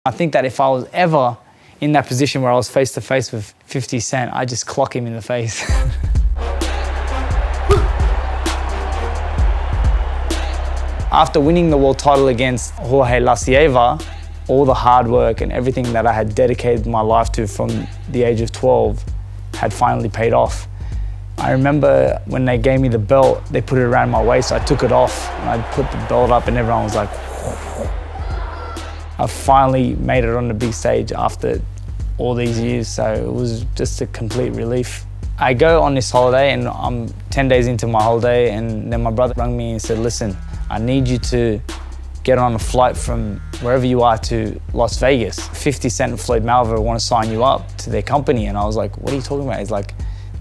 I think that if I was ever in that position where I was face to face with 50 Cent, I'd just clock him in the face. After winning the world title against Jorge La Ceiba, all the hard work and everything that I had dedicated my life to from the age of 12 had finally paid off. I remember when they gave me the belt, they put it around my waist, I took it off and I put the belt up and everyone was like, I finally made it on the big stage after all these years, so it was just a complete relief. I go on this holiday and I'm 10 days into my holiday, and then my brother rang me and said, listen, I need you to get on a flight from wherever you are to Las Vegas. 50 Cent and Floyd Mayweather want to sign you up to their company. And I was like, what are you talking about? He's like,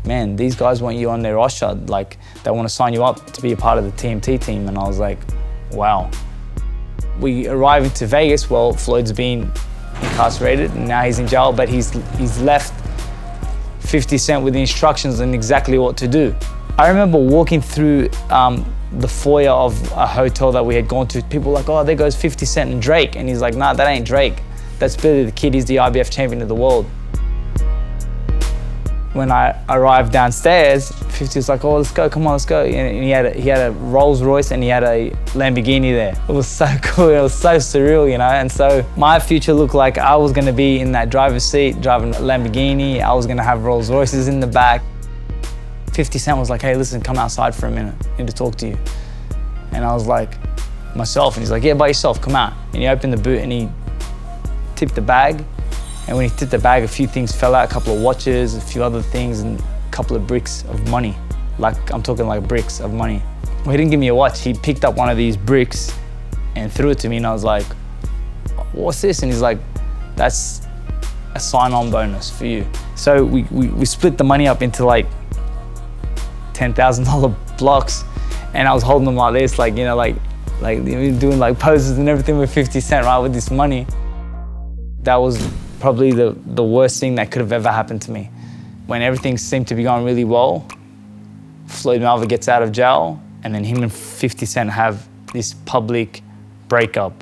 man, these guys want you on their roster. Like, they want to sign you up to be a part of the TMT team. And I was like, wow. We arrive into Vegas, well, Floyd's been incarcerated and now he's in jail, but he's left 50 Cent with the instructions on exactly what to do. I remember walking through the foyer of a hotel that we had gone to. People were like, oh, there goes 50 Cent and Drake. And he's like, nah, that ain't Drake. That's Billy the Kid, he's the IBF champion of the world. When I arrived downstairs, 50 was like, oh, let's go, come on, let's go. And he had a Rolls Royce and he had a Lamborghini there. It was so cool, it was so surreal, you know? And so my future looked like I was gonna be in that driver's seat, driving a Lamborghini. I was gonna have Rolls Royces in the back. 50 Cent was like, hey, listen, come outside for a minute. I need to talk to you. And I was like, myself? And he's like, yeah, by yourself, come out. And he opened the boot and he tipped the bag. And when he tipped the bag, a few things fell out, a couple of watches, a few other things, and a couple of bricks of money. Like, I'm talking like bricks of money. Well, he didn't give me a watch. He picked up one of these bricks and threw it to me, and I was like, what's this? And he's like, that's a sign-on bonus for you. So we split the money up into like $10,000 blocks, and I was holding them like this, like, you know, like doing like poses and everything with 50 Cent, right, with this money. That was probably the worst thing that could have ever happened to me. When everything seemed to be going really well, Floyd Mayweather gets out of jail, and then him and 50 Cent have this public breakup.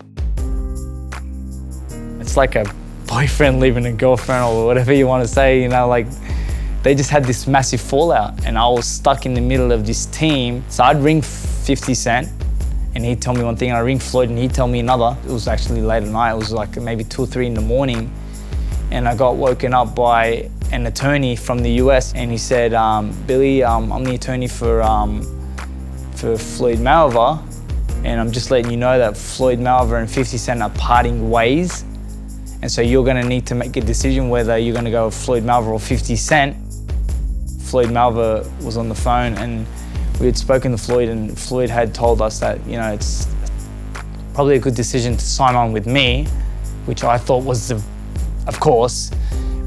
It's like a boyfriend leaving a girlfriend, or whatever you want to say, you know, like, they just had this massive fallout, and I was stuck in the middle of this team. So I'd ring 50 Cent, and he'd tell me one thing, and I'd ring Floyd, and he'd tell me another. It was actually late at night. It was like maybe 2 or 3 in the morning, and I got woken up by an attorney from the US, and he said, Billy, I'm the attorney for Floyd Mayweather, and I'm just letting you know that Floyd Mayweather and 50 Cent are parting ways, and so you're gonna need to make a decision whether you're gonna go with Floyd Mayweather or 50 Cent. Floyd Mayweather was on the phone, and we had spoken to Floyd, and Floyd had told us that, you know, it's probably a good decision to sign on with me, which I thought was of course.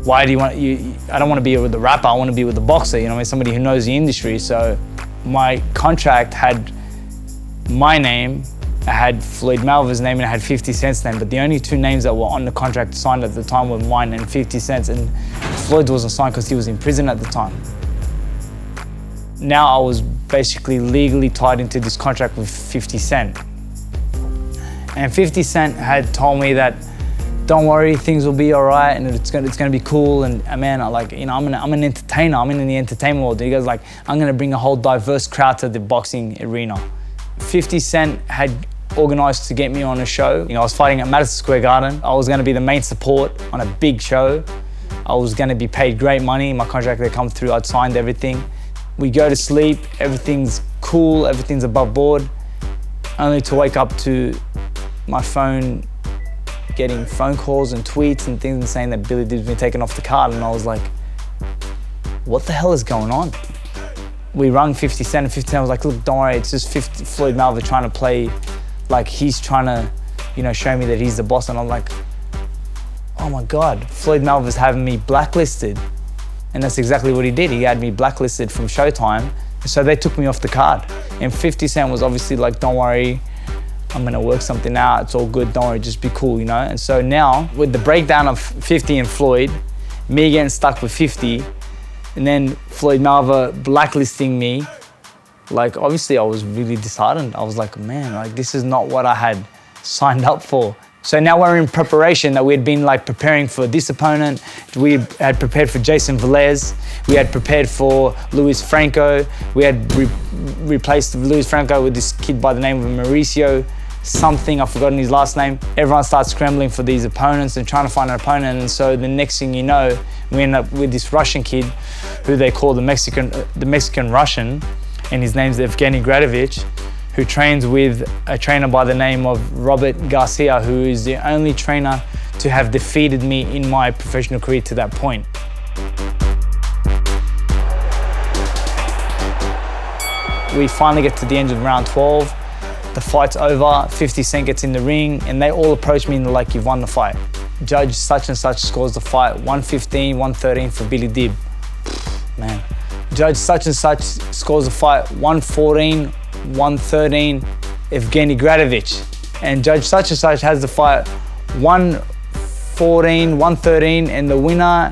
Why do you want, I don't want to be with the rapper, I want to be with the boxer, you know, somebody who knows the industry. So my contract had my name, it had Floyd Mayweather's name, and it had 50 Cent's name, but the only 2 names that were on the contract signed at the time were mine and 50 Cent's, and Floyd wasn't signed because he was in prison at the time. Now I was basically legally tied into this contract with 50 Cent. And 50 Cent had told me that, don't worry, things will be all right, and it's gonna be cool. And man, I'm an entertainer. I'm in the entertainment world. He goes like, I'm gonna bring a whole diverse crowd to the boxing arena. 50 Cent had organized to get me on a show. You know, I was fighting at Madison Square Garden. I was gonna be the main support on a big show. I was gonna be paid great money. My contract had come through. I'd signed everything. We go to sleep. Everything's cool. Everything's above board. Only to wake up to my phone getting phone calls and tweets and things and saying that Billy Dib's been taken off the card, and I was like, what the hell is going on? We rung 50 Cent, and 50 Cent was like, look, don't worry, it's just Floyd Mayweather trying to play, like he's trying to, you know, show me that he's the boss. And I'm like, oh my God, Floyd Mayweather's having me blacklisted. And that's exactly what he did. He had me blacklisted from Showtime, so they took me off the card. And 50 Cent was obviously like, don't worry, I'm gonna work something out, it's all good, don't worry, just be cool, you know? And so now, with the breakdown of 50 and Floyd, me getting stuck with 50, and then Floyd Mayweather blacklisting me, like, obviously I was really disheartened. I was like, man, like, this is not what I had signed up for. So now we're in preparation that we had been like preparing for this opponent. We had prepared for Jason Velez. We had prepared for Luis Franco. We had replaced Luis Franco with this kid by the name of Mauricio something, I've forgotten his last name. Everyone starts scrambling for these opponents and trying to find an opponent. And so the next thing you know, we end up with this Russian kid who they call the Mexican Russian, and his name's Evgeny Gradovich, who trains with a trainer by the name of Robert Garcia, who is the only trainer to have defeated me in my professional career to that point. We finally get to the end of round 12. The fight's over, 50 Cent gets in the ring, and they all approach me and they're like, you've won the fight. Judge such and such scores the fight, 115, 113 for Billy Dib. Man. Judge such and such scores the fight, 114, 113, Evgeny Gradovich. And Judge such and such has the fight, 114, 113, and the winner,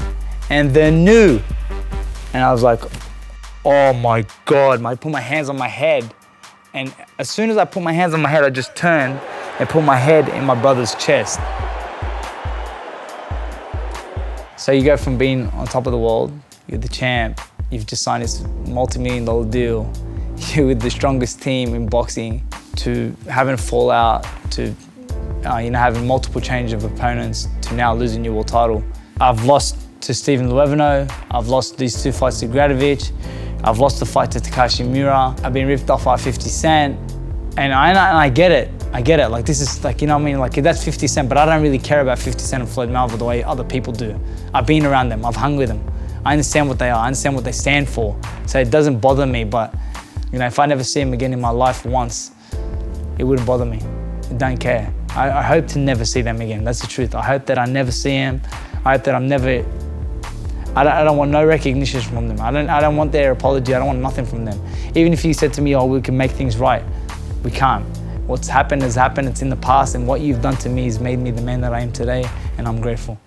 and the new. And I was like, oh my God, I put my hands on my head. And as soon as I put my hands on my head, I just turned and put my head in my brother's chest. So you go from being on top of the world, you're the champ, you've just signed this multi-million-dollar deal, you're with the strongest team in boxing, to having a fallout, to having multiple change of opponents, to now losing your world title. I've lost to Stephen Luevano, I've lost these 2 fights to Gradovich, I've lost the fight to Takashi Miura. I've been ripped off by 50 Cent. And I get it. I get it. Like, this is like, you know what I mean? Like, that's 50 Cent, but I don't really care about 50 Cent and Floyd Mayweather the way other people do. I've been around them. I've hung with them. I understand what they are. I understand what they stand for. So it doesn't bother me, but if I never see them again in my life once, it wouldn't bother me. I don't care. I hope to never see them again. That's the truth. I hope that I never see them. I hope that I'm never... I don't want no recognition from them. I don't want their apology. I don't want nothing from them. Even if you said to me, oh, we can make things right, we can't. What's happened has happened. It's in the past, and what you've done to me has made me the man that I am today, and I'm grateful.